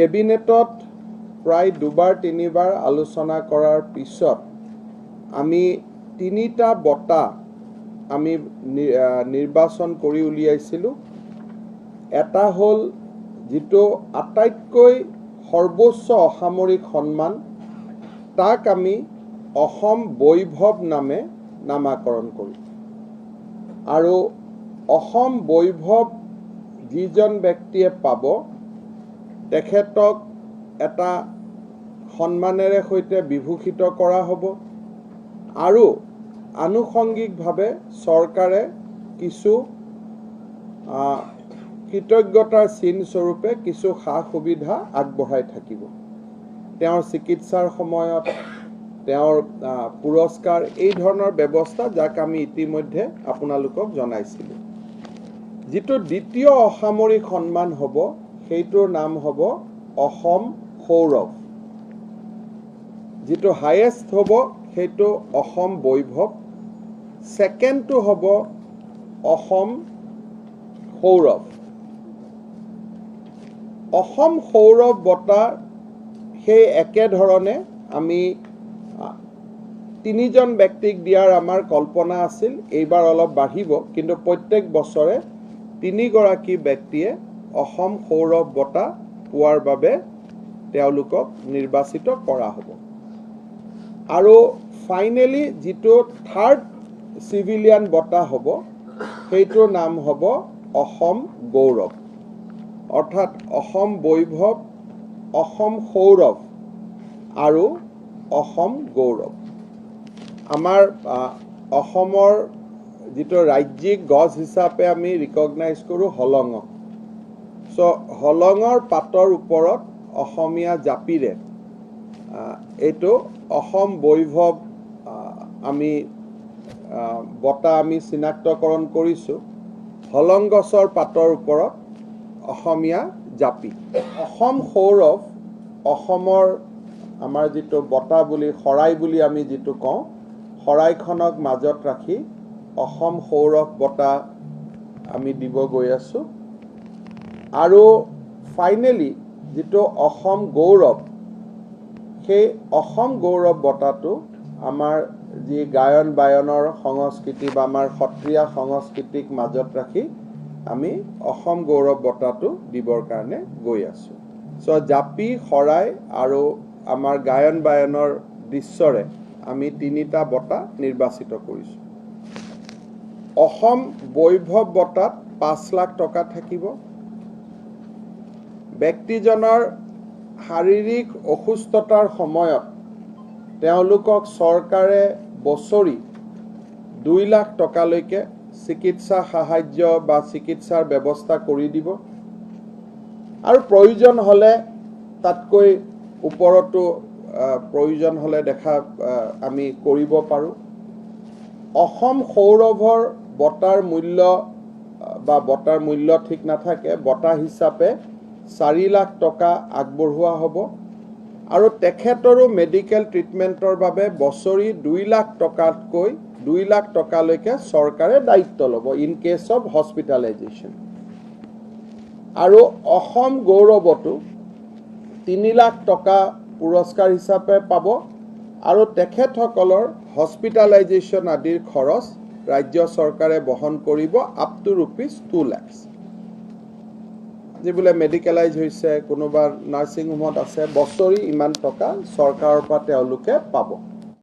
কেবিনেটত প্ৰায় দুবাৰ তিনিবাৰ আলোচনা কৰাৰ পিছত আমি তিনিটা বঁটা আমি নিৰ্বাচন কৰি উলিয়াইছিলোঁ। এটা হ'ল যিটো আটাইতকৈ সৰ্বোচ্চ অসামৰিক সন্মান, তাক আমি অসম বৈভৱ নামে নামাকৰণ কৰোঁ। আৰু অসম বৈভৱ যিজন ব্যক্তিয়ে পাব তেখেতক এটা সন্মানেৰে সৈতে বিভূষিত কৰা হ'ব আৰু আনুষংগিকভাৱে চৰকাৰে কিছু কৃতজ্ঞতাৰ চিন স্বৰূপে কিছু সা সুবিধা আগবঢ়াই থাকিব। তেওঁৰ চিকিৎসাৰ সময়ত তেওঁৰ পুৰস্কাৰ এই ধৰণৰ ব্যৱস্থা যাক আমি ইতিমধ্যে আপোনালোকক জনাইছিলোঁ। যিটো দ্বিতীয় অসামৰিক সন্মান হ'ব সেইটোৰ নাম হ'ব অসম সৌৰভ। যিটো হায়েষ্ট হ'ব সেইটো অসম বৈভৱ, ছেকেণ্ডটো হ'ব অসম সৌৰভ। অসম সৌৰভ বঁটা সেই একেধৰণে আমি তিনিজন ব্যক্তিক দিয়াৰ আমাৰ কল্পনা আছিল। এইবাৰ অলপ বাঢ়িব, কিন্তু প্ৰত্যেক বছৰে তিনিগৰাকী ব্যক্তিয়ে অসম সৌৰভ বঁটা পোৱাৰ বাবে তেওঁলোকক নিৰ্বাচিত কৰা হ'ব। আৰু ফাইনেলি যিটো থাৰ্ড চিভিলিয়ান বঁটা হ'ব সেইটোৰ নাম হ'ব অসম গৌৰৱ। অৰ্থাৎ অসম বৈভৱ, অসম সৌৰভ আৰু অসম গৌৰৱ। আমাৰ অসমৰ যিটো ৰাজ্যিক গছ হিচাপে আমি ৰিকগনাইজ কৰোঁ হলঙক। হলঙৰ পাতৰ ওপৰত অসমীয়া জাপিৰে এইটো অসম বৈভৱ আমি বঁটা আমি চিনাক্তকৰণ কৰিছোঁ। হলং গছৰ পাতৰ ওপৰত অসমীয়া জাপি। অসম সৌৰভ অসমৰ আমাৰ যিটো বঁটা বুলি শৰাই বুলি আমি যিটো কওঁ, শৰাইখনক মাজত ৰাখি অসম সৌৰভ বঁটা আমি দিব গৈ আছোঁ। আৰু ফাইনেলি যিটো অসম গৌৰৱ, সেই অসম গৌৰৱ বঁটাটো আমাৰ যি গায়ন বায়নৰ সংস্কৃতি বা আমাৰ সত্ৰীয়া সংস্কৃতিক মাজত ৰাখি আমি অসম গৌৰৱ বঁটাটো দিবৰ কাৰণে গৈ আছোঁ। জাপি, শৰাই আৰু আমাৰ গায়ন বায়নৰ দৃশ্যৰে আমি তিনিটা বঁটা নিৰ্বাচিত কৰিছোঁ। অসম বৈভৱ বঁটাত 5 লাখ টকা থাকিব। ব্যক্তিজনৰ শাৰীৰিক অসুস্থতাৰ সময়ত তেওঁলোকক চৰকাৰে বছৰি 2 লাখ টকালৈকে চিকিৎসা সাহায্য বা চিকিৎসাৰ ব্যৱস্থা কৰি দিব। আৰু প্ৰয়োজন হ'লে তাতকৈ ওপৰতো প্ৰয়োজন হ'লে আমি কৰিব পাৰোঁ। অসম সৌৰভৰ বঁটাৰ মূল্য বা বঁটাৰ মূল্য ঠিক নাথাকে, বঁটা হিচাপে 4 লাখ টকা আগবঢ়োৱা হ'ব। আৰু তেখেতৰো মেডিকেল ট্ৰিটমেণ্টৰ বাবে বছৰি 2 লাখ টকাতকৈ 2 লাখ টকালৈকে চৰকাৰে দায়িত্ব ল'ব ইন কেছ অফ হস্পিটেলাইজেশ্যন। আৰু অসম গৌৰৱতো 3 লাখ টকা পুৰস্কাৰ হিচাপে পাব আৰু তেখেতসকলৰ হস্পিটেলাইজেশ্যন আদিৰ খৰচ ৰাজ্য চৰকাৰে বহন কৰিব আপ টু ₹2 লাখ। যিবোলে মেডিকেলাইজ হৈছে, কোনোবা নাৰ্ছিং হোমত আছে, বছৰি ইমান টকা চৰকাৰৰ পৰা তেওঁলোকে পাব।